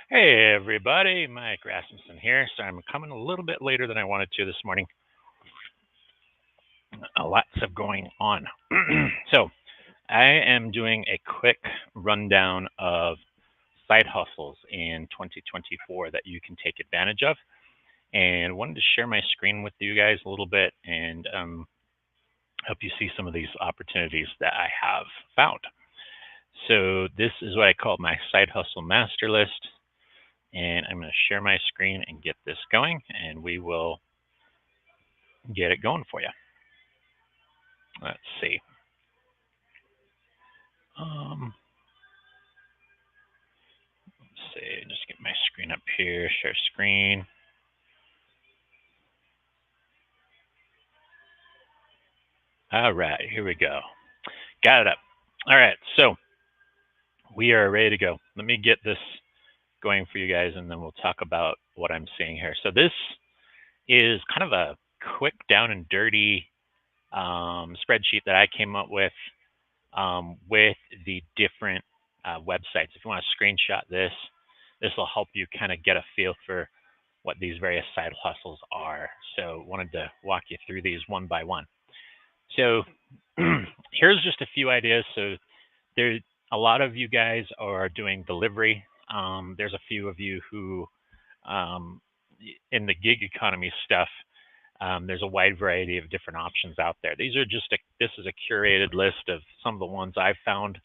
Hey everybody, Mike Rasmussen here. So I'm coming a little bit later than I wanted to this morning. Lots of going on. So I am doing a quick rundown of side hustles in 2024 that you can take advantage of, and wanted to share my screen with you guys a little bit and help you see some of these opportunities that I have found. So this is what I call my side hustle master list, and I'm going to share my screen and get this going, and we will get it going for you. Let's see. Let's see. Just get my screen up here. Share screen. All right, here we go. Got it up. All right, so we are ready to go. Let me get this going for you guys, and then we'll talk about what I'm seeing here. So this is kind of a quick down and dirty spreadsheet that I came up with the different websites. If you want to screenshot this, this will help you kind of get a feel for what these various side hustles are. So wanted to walk you through these one by one. So here's just a few ideas. So there, a lot of you guys are doing delivery. There's a few of you who, um, in the gig economy stuff, there's a wide variety of different options out there. This is a curated list of some of the ones I've found.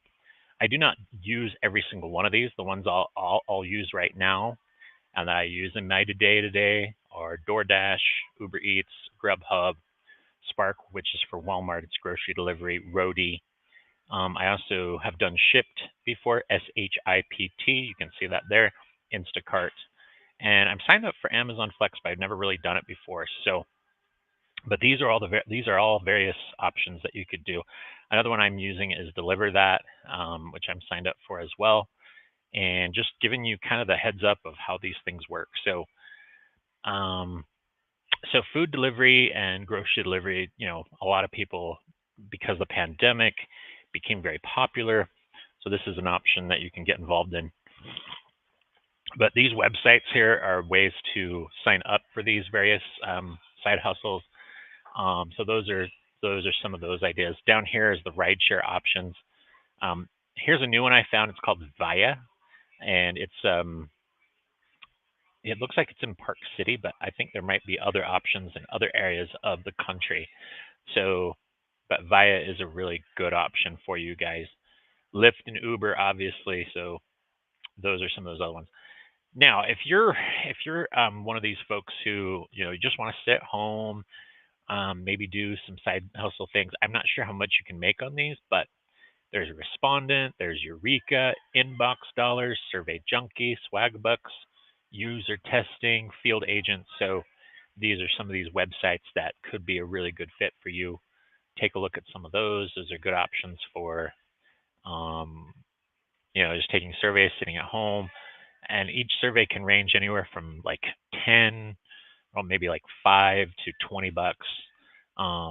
I do not use every single one of these. The ones I'll use right now and that I use in my day to day are DoorDash, Uber Eats, Grubhub, Spark, which is for Walmart, it's grocery delivery, Roadie. I also have done Shipt before, SHIPT. You can see that there, Instacart. And I'm signed up for Amazon Flex, but I've never really done it before. So, but these are all various options that you could do. Another one I'm using is Deliver That, which I'm signed up for as well, and just giving you kind of the heads up of how these things work. Um, so food delivery and grocery delivery, a lot of people, because of the pandemic, became very popular. So this is an option that you can get involved in. But these websites here are ways to sign up for these various side hustles. So those are some of those ideas. Down here is the rideshare options. Here's a new one I found. It's called Via, and it looks like it's in Park City, but I think there might be other options in other areas of the country. So, but Via is a really good option for you guys. Lyft and Uber, obviously. So those are some of those other ones. Now, if you're one of these folks who you just want to sit home, maybe do some side hustle things. I'm not sure how much you can make on these, but there's Respondent, there's Eureka, Inbox Dollars, Survey Junkie, Swagbucks, User Testing, Field Agent. So these are some of these websites that could be a really good fit for you. Take a look at some of those. Those are good options for, um, just taking surveys, sitting at home. And each survey can range anywhere from like 10, or maybe like $5 to $20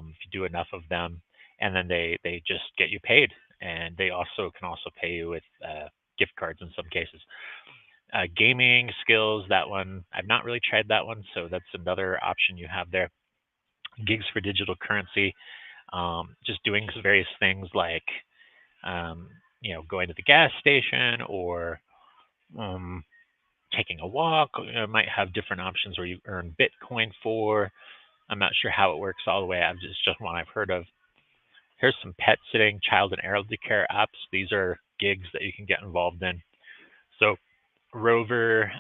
if you do enough of them. And then they just get you paid, and they can also pay you with gift cards in some cases. Gaming skills, that one I've not really tried that one, so that's another option you have there. Gigs for digital currency, just doing various things like um, going to the gas station or um, taking a walk. Might have different options where you earn Bitcoin for. I'm not sure how it works all the way. Just one I've heard of. Here's some pet sitting, child and elderly care apps. These are gigs that you can get involved in. So Rover,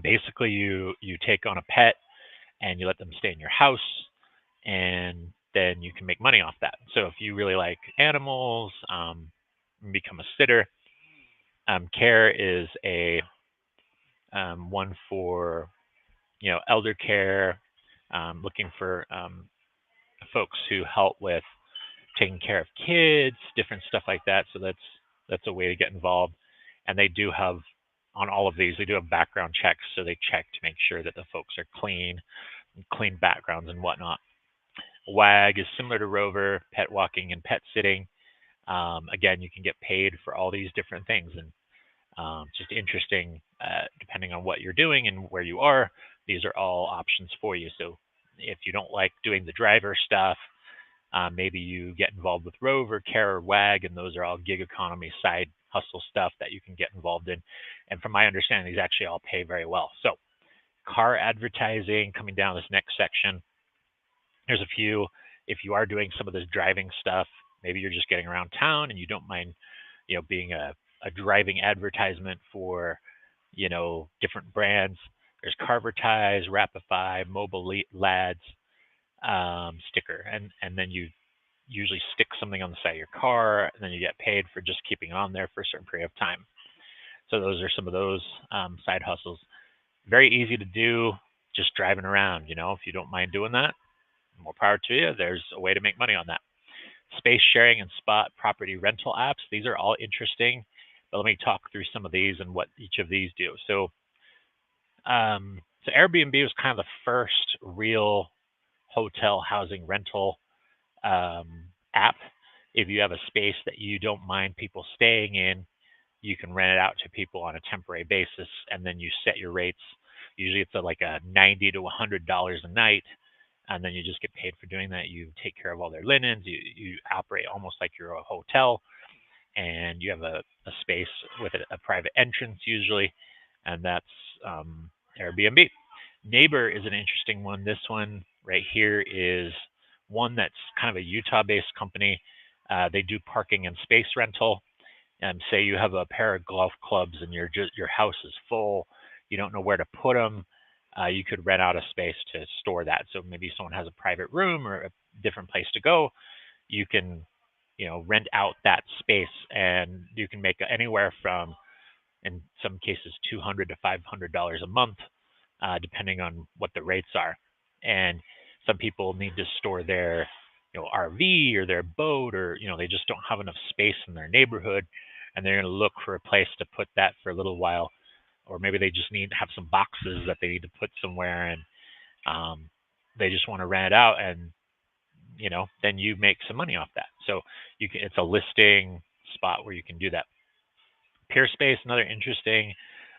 basically you take on a pet and you let them stay in your house, and then you can make money off that. So if you really like animals, become a sitter. Care is a one for elder care, looking for folks who help with taking care of kids, different stuff like that. So that's a way to get involved. And they do have, on all of these, they do have background checks. So they check to make sure that the folks are clean backgrounds and whatnot. WAG is similar to Rover, pet walking and pet sitting. Again, you can get paid for all these different things. And Just interesting, depending on what you're doing and where you are. These are all options for you. So if you don't like doing the driver stuff, maybe you get involved with Rover, Care, or WAG, and those are all gig economy side hustle stuff that you can get involved in. And from my understanding, these actually all pay very well. So car advertising, coming down this next section, there's a few. If you are doing some of this driving stuff, maybe you're just getting around town and you don't mind, being a driving advertisement for, different brands. There's Carvertise, Rapify, Mobile Lads, sticker, and then you usually stick something on the side of your car, and then you get paid for just keeping it on there for a certain period of time. So those are some of those side hustles. Very easy to do, just driving around. If you don't mind doing that, more power to you. There's a way to make money on that. Space sharing and spot property rental apps. These are all interesting, but let me talk through some of these and what each of these do. So Airbnb was kind of the first real hotel housing rental app. If you have a space that you don't mind people staying in, you can rent it out to people on a temporary basis, and then you set your rates. Usually it's like a $90 to $100 a night, and then you just get paid for doing that. You take care of all their linens. You operate almost like you're a hotel, and you have a space with a private entrance usually, and that's Airbnb. Neighbor is an interesting one. This one right here is one that's kind of a Utah-based company. They do parking and space rental. Say you have a pair of golf clubs and your house is full, you don't know where to put them. You could rent out a space to store that. So maybe someone has a private room or a different place to go. You can, rent out that space, and you can make anywhere from, in some cases, $200 to $500 a month, depending on what the rates are. And some people need to store their, RV or their boat, or they just don't have enough space in their neighborhood, and they're going to look for a place to put that for a little while. Or maybe they just need to have some boxes that they need to put somewhere, and they just want to rent it out, and then you make some money off that. So it's a listing spot where you can do that. Peerspace, another interesting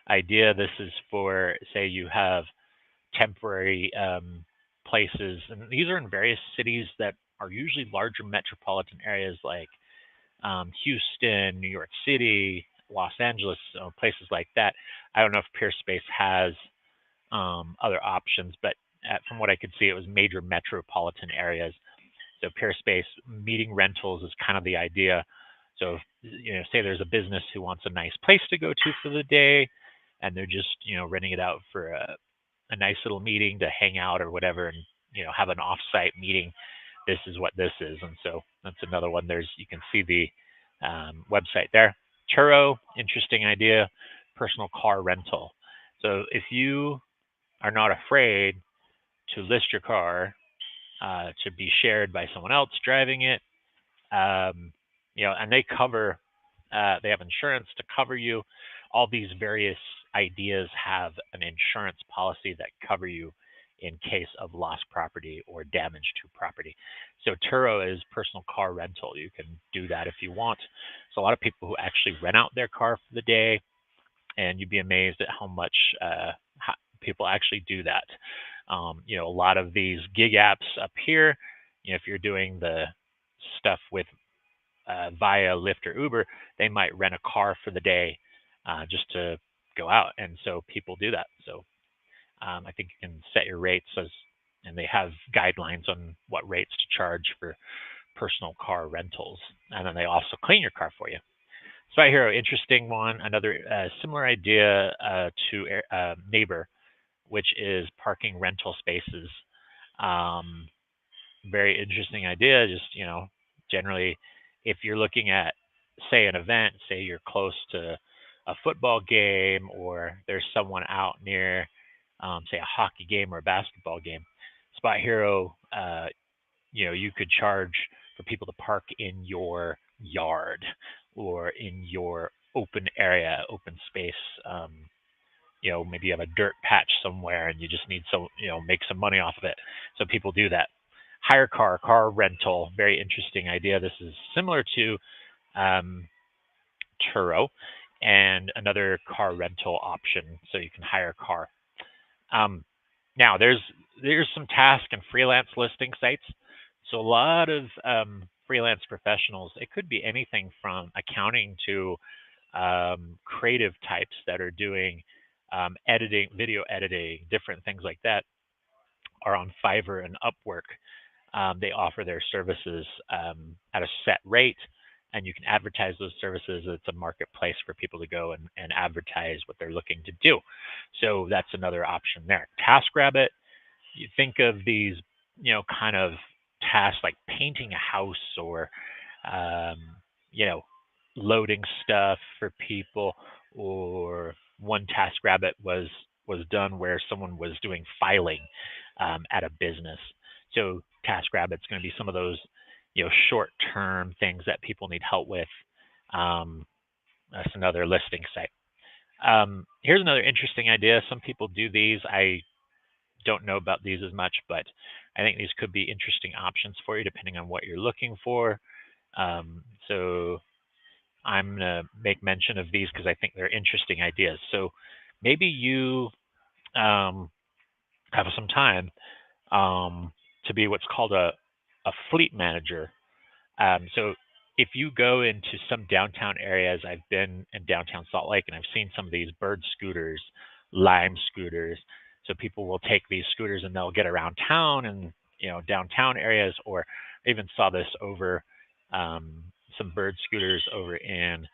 idea. This is for, say, you have temporary places, and these are in various cities that are usually larger metropolitan areas like Houston, New York City, Los Angeles, places like that. I don't know if Peerspace has other options, but from what I could see, it was major metropolitan areas. So Peerspace meeting rentals is kind of the idea. So, say there's a business who wants a nice place to go to for the day, and they're just, renting it out for a nice little meeting to hang out or whatever, and, have an off-site meeting. This is what this is. And so that's another one. You can see the website there. Turo, interesting idea, personal car rental. So if you are not afraid to list your car to be shared by someone else driving it, and they cover, they have insurance to cover you. All these various ideas have an insurance policy that cover you in case of lost property or damage to property. So Turo is personal car rental. You can do that if you want. So a lot of people who actually rent out their car for the day, and you'd be amazed at how much people actually do that. A lot of these gig apps up here, if you're doing the stuff with via Lyft or Uber, they might rent a car for the day just to go out. And so people do that. So I think you can set your rates and they have guidelines on what rates to charge for personal car rentals. And then they also clean your car for you. Spot Hero, interesting one. Another similar idea to Neighbor, which is parking rental spaces. Very interesting idea. Just, generally, if you're looking at, say, an event, say you're close to a football game, or there's someone out near, say, a hockey game or a basketball game, Spot Hero, you could charge for people to park in your yard or in your open area, open space. Maybe you have a dirt patch somewhere and you just need make some money off of it. So people do that. Hire car rental, very interesting idea. This is similar to Turo, and another car rental option, so you can hire a car. Now there's some task and freelance listing sites. So a lot of freelance professionals, it could be anything from accounting to creative types that are doing editing, video editing, different things like that, are on Fiverr and Upwork. They offer their services at a set rate, and you can advertise those services. It's a marketplace for people to go and advertise what they're looking to do. So that's another option there. TaskRabbit, you think of these, kind of tasks like painting a house or, um, you know, loading stuff for people, or one TaskRabbit was done where someone was doing filing at a business. So TaskRabbit's going to be some of those, short-term things that people need help with. Um, that's another listing site. Here's another interesting idea. Some people do these. I don't know about these as much, but I think these could be interesting options for you depending on what you're looking for. So I'm going to make mention of these because I think they're interesting ideas. So maybe you have some time to be what's called a fleet manager. So if you go into some downtown areas, I've been in downtown Salt Lake and I've seen some of these bird scooters, lime scooters. So people will take these scooters and they'll get around town and, downtown areas, or I even saw this over some bird scooters over in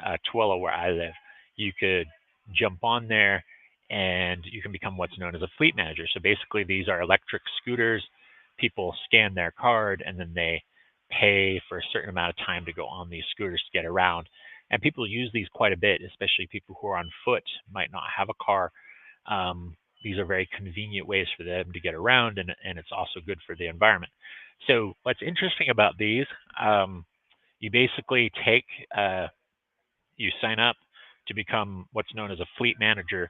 Tooele where I live. You could jump on there and you can become what's known as a fleet manager. So basically these are electric scooters. People scan their card and then they pay for a certain amount of time to go on these scooters to get around. And people use these quite a bit, especially people who are on foot, might not have a car. These are very convenient ways for them to get around, and it's also good for the environment. So what's interesting about these, you basically you sign up to become what's known as a fleet manager,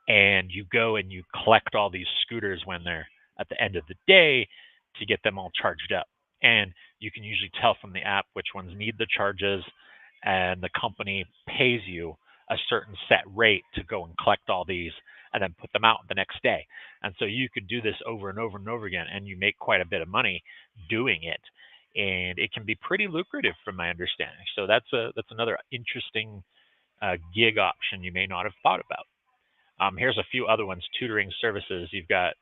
and you go and you collect all these scooters when they're at the end of the day to get them all charged up. And you can usually tell from the app which ones need the charges, and the company pays you a certain set rate to go and collect all these and then put them out the next day. And so you could do this over and over and over again, and you make quite a bit of money doing it. And it can be pretty lucrative from my understanding. So that's another interesting gig option you may not have thought about. Here's a few other ones. Tutoring services. You've got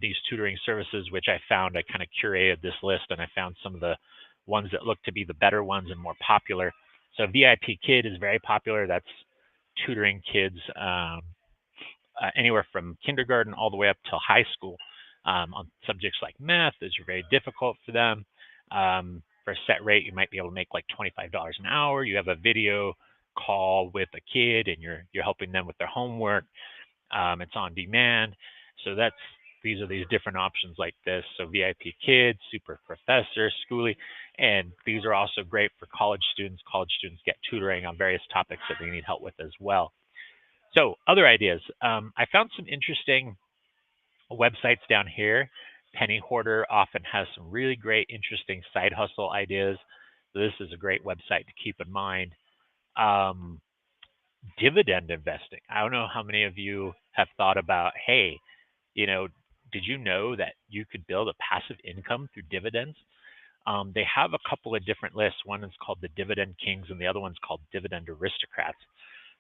these tutoring services, which I found. I kind of curated this list, and I found some of the ones that look to be the better ones and more popular. So VIP Kid is very popular. That's tutoring kids anywhere from kindergarten all the way up till high school on subjects like math, that are very difficult for them. For a set rate, you might be able to make like $25 an hour. You have a video call with a kid, and you're helping them with their homework. It's on demand. So these are these different options like this. So VIP Kids, Super Professor, Schoolie, and these are also great for college students. College students get tutoring on various topics that they need help with as well. So other ideas. I found some interesting websites down here. Penny Hoarder often has some really great, interesting side hustle ideas. So this is a great website to keep in mind. Dividend investing. I don't know how many of you have thought about, hey, did you know that you could build a passive income through dividends? They have a couple of different lists. One is called the Dividend Kings, and the other one's called Dividend Aristocrats.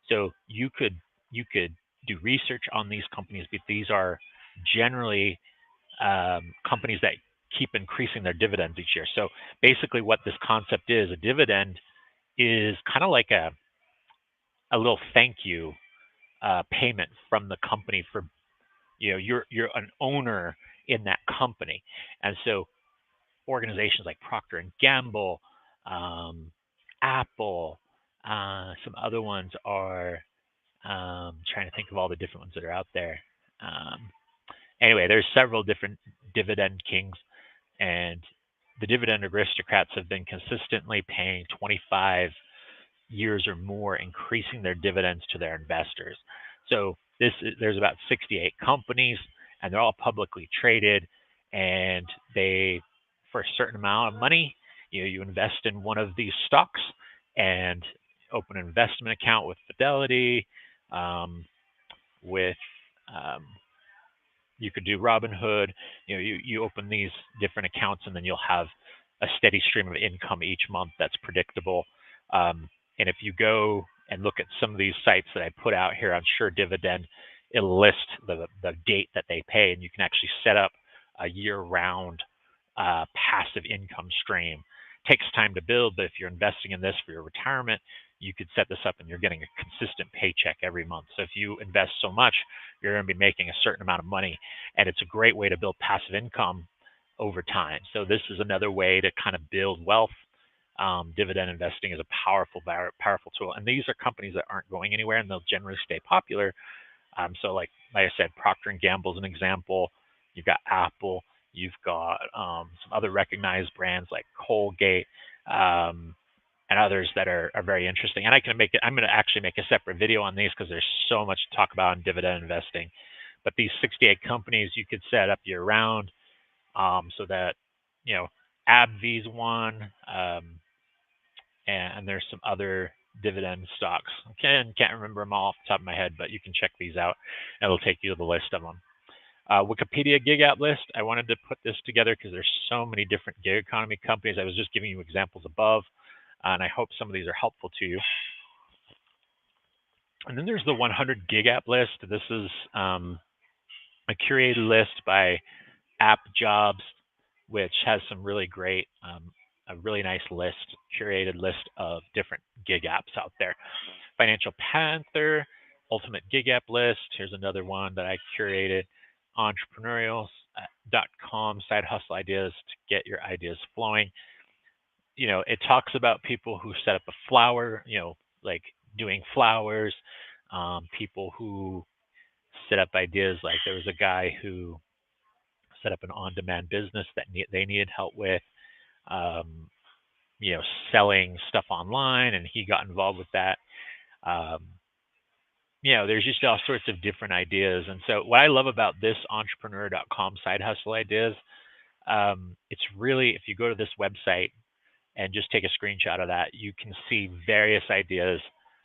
So you could do research on these companies, but these are generally companies that keep increasing their dividends each year. So basically, what this concept is, a dividend is kind of like a little thank you payment from the company for, you're an owner in that company. And so organizations like Procter and Gamble, Apple, some other ones are trying to think of all the different ones that are out there. Anyway, there's several different dividend kings, and the dividend aristocrats have been consistently paying 25 years or more, increasing their dividends to their investors. So there's about 68 companies, and they're all publicly traded, and they, for a certain amount of money, you invest in one of these stocks, and open an investment account with Fidelity, with you could do Robinhood. You open these different accounts, and then you'll have a steady stream of income each month that's predictable. And if you go and look at some of these sites that I put out here on Sure Dividend, it'll list the date that they pay, and you can actually set up a year-round passive income stream. Takes time to build, but if you're investing in this for your retirement, you could set this up and you're getting a consistent paycheck every month. So if you invest so much, you're going to be making a certain amount of money, and it's a great way to build passive income over time. So this is another way to kind of build wealth. Dividend investing is a powerful tool, and these are companies that aren't going anywhere, and they'll generally stay popular. So like I said, Procter and Gamble is an example. You've got Apple. You've got some other recognized brands like Colgate, and others that are very interesting. And I'm going to actually make a separate video on these because there's so much to talk about in dividend investing. But these 68 companies you could set up year round, so that, AbbVie's one, and there's some other dividend stocks. Can't remember them all off the top of my head, but you can check these out. It'll take you to the list of them. Wikipedia gig app list. I wanted to put this together because there's so many different gig economy companies. I was just giving you examples above, and I hope some of these are helpful to you. And then there's the 100 gig app list. This is a curated list by App Jobs, which has some really great, a really nice list, curated list of different gig apps out there. Financial Panther, Ultimate Gig App List. Here's another one that I curated. Entrepreneurial.com, side hustle ideas to get your ideas flowing. It talks about people who set up a flower, like doing flowers, people who set up ideas. Like there was a guy who set up an on-demand business that they needed help with, selling stuff online, and he got involved with that. There's just all sorts of different ideas. And so what I love about this entrepreneur.com side hustle ideas, it's really, if you go to this website and just take a screenshot of that, you can see various ideas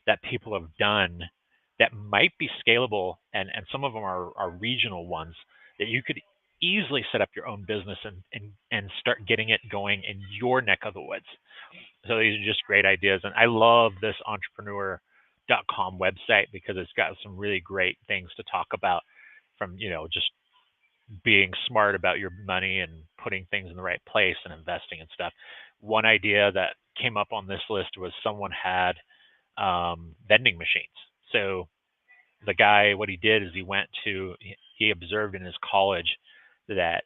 that people have done that might be scalable, and some of them are regional ones that you could easily set up your own business and start getting it going in your neck of the woods. So these are just great ideas. And I love this entrepreneur.com website because it's got some really great things to talk about, from, just being smart about your money and putting things in the right place and investing and stuff. One idea that came up on this list was someone had vending machines. So the guy, what he did is he observed in his college that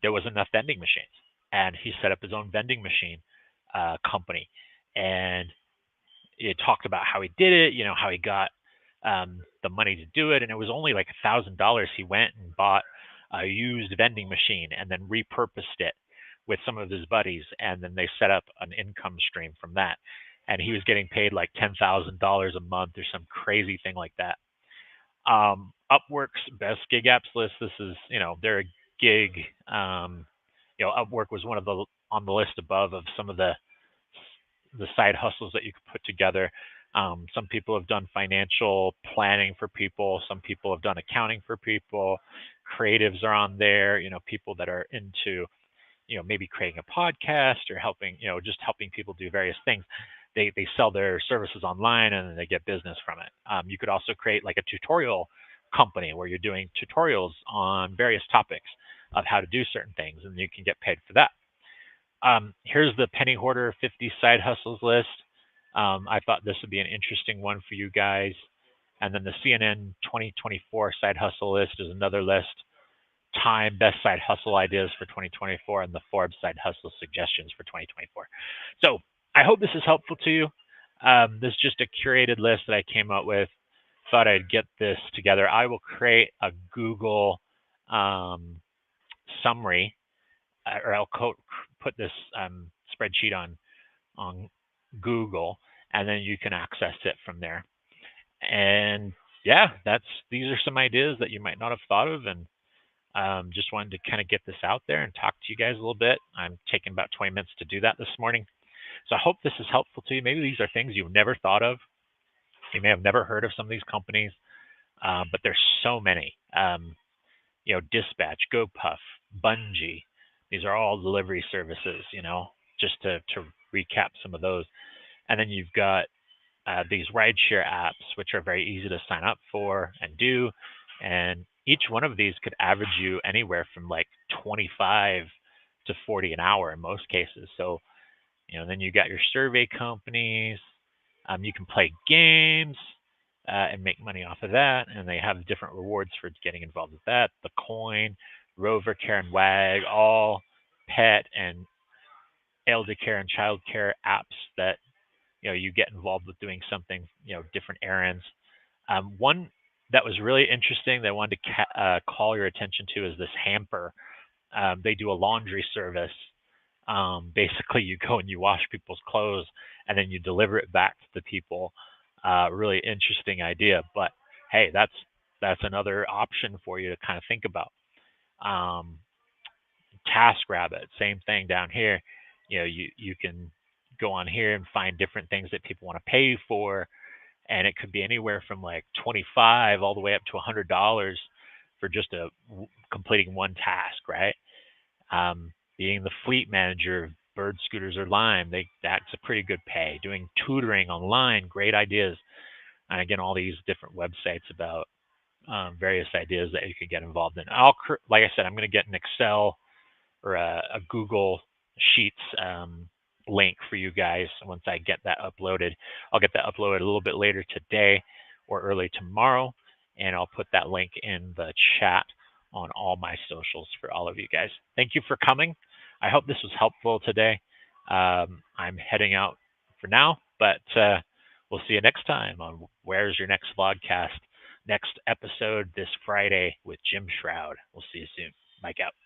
there was enough vending machines, and he set up his own vending machine company. And it talked about how he did it, how he got the money to do it. And it was only like $1,000. He went and bought a used vending machine and then repurposed it with some of his buddies. And then they set up an income stream from that. And he was getting paid like $10,000 a month or some crazy thing like that. Upwork's best gig apps list. This is, they're a gig. Upwork was one of the on the list above of some of the side hustles that you could put together. Some people have done financial planning for people. Some people have done accounting for people. Creatives are on there. People that are into, maybe creating a podcast or helping, just helping people do various things. They sell their services online and then they get business from it. You could also create like a tutorial company where you're doing tutorials on various topics of how to do certain things, and you can get paid for that. Here's the Penny Hoarder 50 side hustles list. I thought this would be an interesting one for you guys. And then the CNN 2024 side hustle list is another list. Time best side hustle ideas for 2024, and the Forbes side hustle suggestions for 2024. So I hope this is helpful to you. This is just a curated list that I came up with. Thought I'd get this together. I will create a Google summary, or I'll put this spreadsheet on Google, and then you can access it from there. And yeah, these are some ideas that you might not have thought of, and just wanted to kind of get this out there and talk to you guys a little bit. I'm taking about 20 minutes to do that this morning. So I hope this is helpful to you. Maybe these are things you've never thought of. You may have never heard of some of these companies, but there's so many. Dispatch, GoPuff, Bungie. These are all delivery services, just to recap some of those. And then you've got these rideshare apps, which are very easy to sign up for and do. And each one of these could average you anywhere from like 25 to 40 an hour in most cases. So, then you got your survey companies. You can play games and make money off of that. And they have different rewards for getting involved with that. The Coin, Rover Care and Wag, all pet and elder care and child care apps that you get involved with doing something, different errands. One that was really interesting that I wanted to call your attention to is this Hamper. They do a laundry service. Basically, you go and you wash people's clothes, and then you deliver it back to the people. Really interesting idea, but hey, that's another option for you to kind of think about. Um, TaskRabbit, same thing down here. You can go on here and find different things that people want to pay you for, and it could be anywhere from like 25 all the way up to $100 for just completing one task, right? Being the fleet manager of Bird Scooters or Lime, that's a pretty good pay. Doing tutoring online, great ideas. And again, all these different websites about various ideas that you could get involved in. Like I said, I'm going to get an Excel or a Google Sheets link for you guys once I get that uploaded. I'll get that uploaded a little bit later today or early tomorrow, and I'll put that link in the chat on all my socials for all of you guys. Thank you for coming. I hope this was helpful today. I'm heading out for now, but we'll see you next time on Where's Your Next Vlogcast. Next episode this Friday with Jim Shroud. We'll see you soon. Mike out.